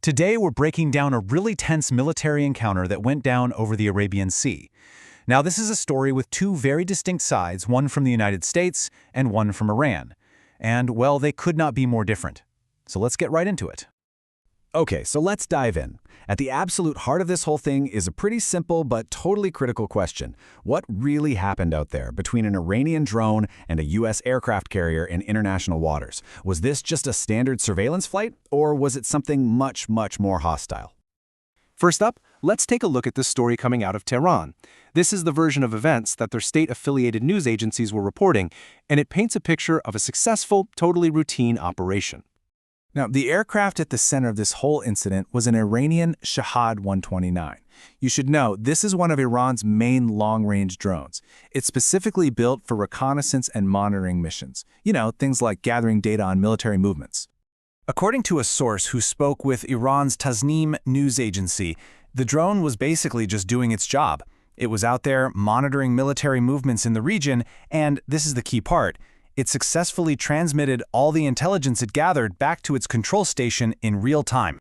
Today, we're breaking down a really tense military encounter that went down over the Arabian Sea. Now, this is a story with two very distinct sides, one from the United States and one from Iran. And, well, they could not be more different. So let's get right into it. Okay, so let's dive in. At the absolute heart of this whole thing is a pretty simple but totally critical question. What really happened out there between an Iranian drone and a U.S. aircraft carrier in international waters? Was this just a standard surveillance flight, or was it something much, much more hostile? First up, let's take a look at this story coming out of Tehran. This is the version of events that their state-affiliated news agencies were reporting, and it paints a picture of a successful, totally routine operation. Now, the aircraft at the center of this whole incident was an Iranian Shahed 129. You should know, this is one of Iran's main long-range drones. It's specifically built for reconnaissance and monitoring missions. You know, things like gathering data on military movements. According to a source who spoke with Iran's Tasnim news agency, the drone was basically just doing its job. It was out there monitoring military movements in the region, and this is the key part. It successfully transmitted all the intelligence it gathered back to its control station in real time.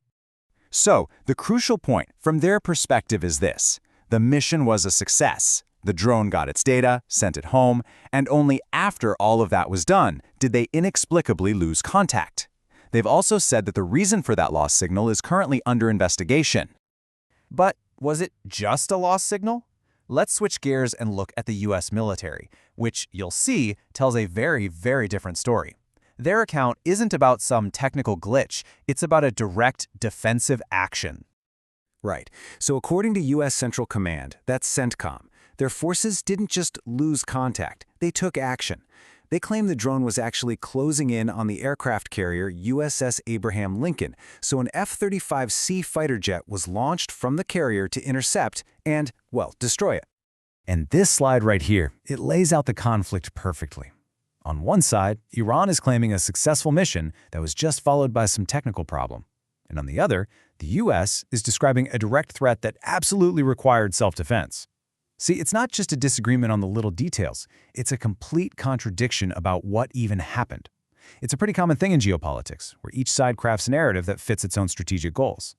So, the crucial point from their perspective is this. The mission was a success. The drone got its data, sent it home, and only after all of that was done did they inexplicably lose contact. They've also said that the reason for that lost signal is currently under investigation. But was it just a lost signal? Let's switch gears and look at the U.S. military, which you'll see tells a very, very different story. Their account isn't about some technical glitch, it's about a direct defensive action. Right. So according to U.S. Central Command, that's CENTCOM, their forces didn't just lose contact, they took action. They claim the drone was actually closing in on the aircraft carrier USS Abraham Lincoln, so an F-35C fighter jet was launched from the carrier to intercept and, well, destroy it. And this slide right here, it lays out the conflict perfectly. On one side, Iran is claiming a successful mission that was just followed by some technical problem. And on the other, the U.S. is describing a direct threat that absolutely required self-defense. See, it's not just a disagreement on the little details. It's a complete contradiction about what even happened. It's a pretty common thing in geopolitics, where each side crafts a narrative that fits its own strategic goals.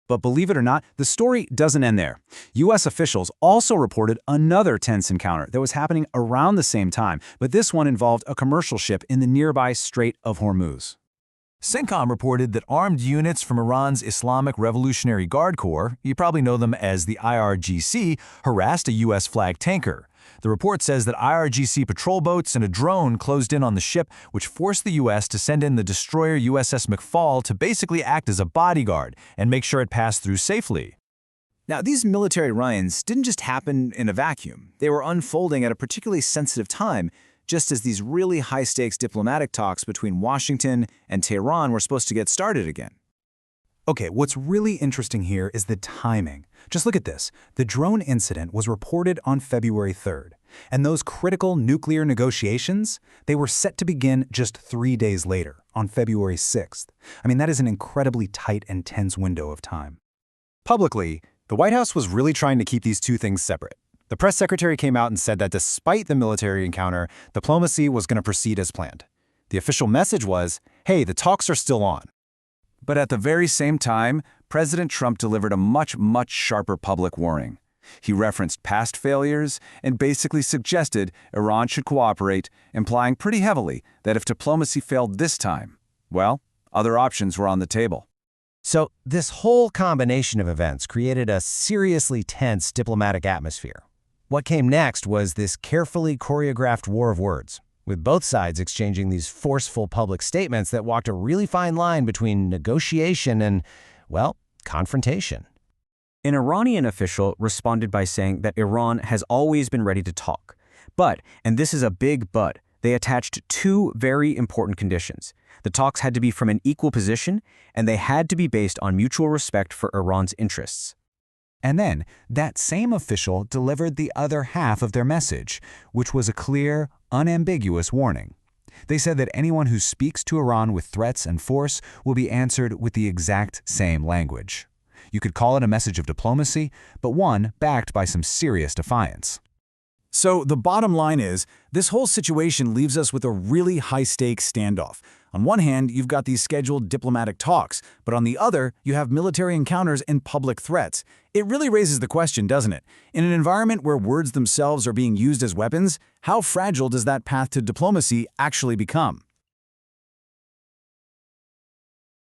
But believe it or not, the story doesn't end there. U.S. officials also reported another tense encounter that was happening around the same time, but this one involved a commercial ship in the nearby Strait of Hormuz. CENTCOM reported that armed units from Iran's Islamic Revolutionary Guard Corps, you probably know them as the IRGC, harassed a U.S.-flagged tanker. The report says that IRGC patrol boats and a drone closed in on the ship, which forced the U.S. to send in the destroyer USS McFall to basically act as a bodyguard and make sure it passed through safely. Now, these military run-ins didn't just happen in a vacuum. They were unfolding at a particularly sensitive time, just as these really high-stakes diplomatic talks between Washington and Tehran were supposed to get started again. Okay, what's really interesting here is the timing. Just look at this. The drone incident was reported on February 3rd, and those critical nuclear negotiations, they were set to begin just 3 days later, on February 6th. I mean, that is an incredibly tight and tense window of time. Publicly, the White House was really trying to keep these two things separate. The press secretary came out and said that despite the military encounter, diplomacy was going to proceed as planned. The official message was, hey, the talks are still on. But at the very same time, President Trump delivered a much, much sharper public warning. He referenced past failures and basically suggested Iran should cooperate, implying pretty heavily that if diplomacy failed this time, well, other options were on the table. So this whole combination of events created a seriously tense diplomatic atmosphere. What came next was this carefully choreographed war of words, with both sides exchanging these forceful public statements that walked a really fine line between negotiation and, well, confrontation. An Iranian official responded by saying that Iran has always been ready to talk. But, and this is a big but, they attached two very important conditions. The talks had to be from an equal position, and they had to be based on mutual respect for Iran's interests. And then, that same official delivered the other half of their message, which was a clear, unambiguous warning. They said that anyone who speaks to Iran with threats and force will be answered with the exact same language. You could call it a message of diplomacy, but one backed by some serious defiance. So the bottom line is, this whole situation leaves us with a really high-stakes standoff. On one hand, you've got these scheduled diplomatic talks, but on the other, you have military encounters and public threats. It really raises the question, doesn't it? In an environment where words themselves are being used as weapons, how fragile does that path to diplomacy actually become?